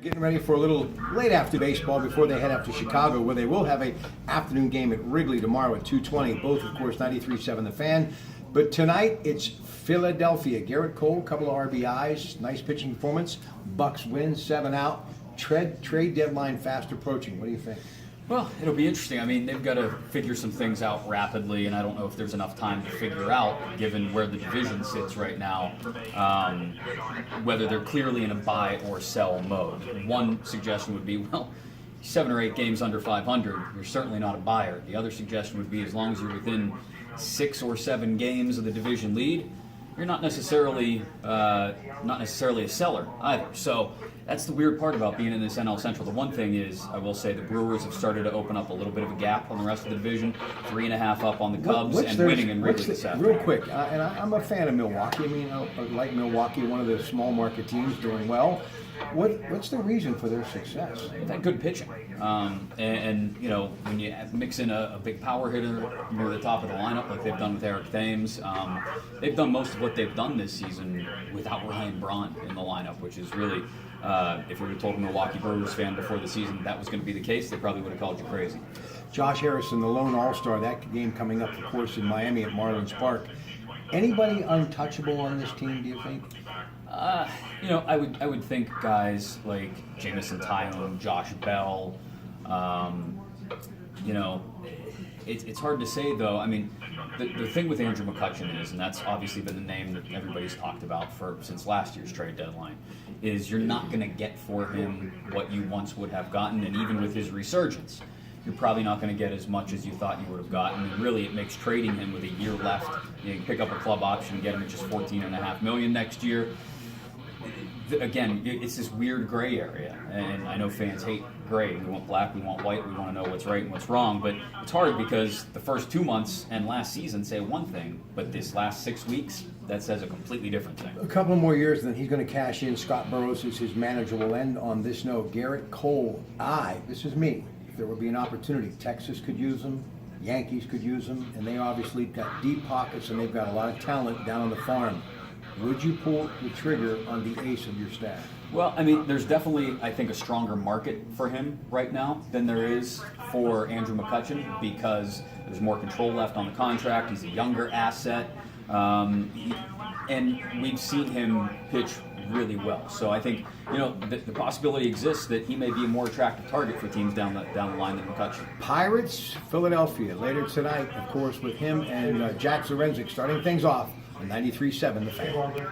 getting ready for a little late after baseball before they head up to Chicago, where they will have a afternoon game at Wrigley tomorrow at 2:20. Both, of course, 93.7 The Fan. But tonight, it's Philadelphia. Garrett Cole, couple of RBIs, nice pitching performance. Bucks win, 7 out. Trade deadline fast approaching. What do you think? Well, it'll be interesting. I mean, they've got to figure some things out rapidly, and I don't know if there's enough time to figure out, given where the division sits right now, whether they're clearly in a buy or sell mode. One suggestion would be, well, 7 or 8 games under 500, you're certainly not a buyer. The other suggestion would be, as long as you're within 6 or 7 games of the division lead, you're not necessarily a seller either. So that's the weird part about being in this NL Central. The one thing is, I will say, the Brewers have started to open up a little bit of a gap on the rest of the division. 3.5 up on the Cubs and winning in Wrigley this afternoon. Real quick, and I'm a fan of Milwaukee. I mean, I like Milwaukee, one of the small market teams doing well. What's the reason for their success? They've had good pitching, and you know, when you mix in a big power hitter near the top of the lineup, like they've done with Eric Thames, they've done most of what they've done this season without Ryan Braun in the lineup, which is really, if you would have told a Milwaukee Brewers fan before the season that was going to be the case, they probably would have called you crazy. Josh Harrison, the lone All-Star, that game coming up, of course, in Miami at Marlins Park. Anybody untouchable on this team, do you think? You know, I would think guys like Jamison Tyone, Josh Bell. You know, it's hard to say though. I mean, the thing with Andrew McCutchen is, and that's obviously been the name that everybody's talked about since last year's trade deadline, is you're not going to get for him what you once would have gotten, and even with his resurgence, you're probably not going to get as much as you thought you would have gotten. And really, it makes trading him with a year left. You can pick up a club option and get him at just $14.5 million next year. Again, it's this weird gray area, and I know fans hate gray. We want black, we want white, we want to know what's right and what's wrong, but it's hard because the first 2 months and last season say one thing, but this last 6 weeks, that says a completely different thing. A couple more years, and then he's going to cash in. Scott Burrows is his manager. Will end on this note. Garrett Cole, this is me. If there would be an opportunity, Texas could use him, Yankees could use him, and they obviously got deep pockets, and they've got a lot of talent down on the farm. Would you pull the trigger on the ace of your staff? Well, I mean, there's definitely, I think, a stronger market for him right now than there is for Andrew McCutchen, because there's more control left on the contract. He's a younger asset, and we've seen him pitch really well. So I think, you know, the possibility exists that he may be a more attractive target for teams down the line than McCutchen. Pirates, Philadelphia, later tonight, of course, with him and Jack Zarenzik starting things off on 93.7 The Fan.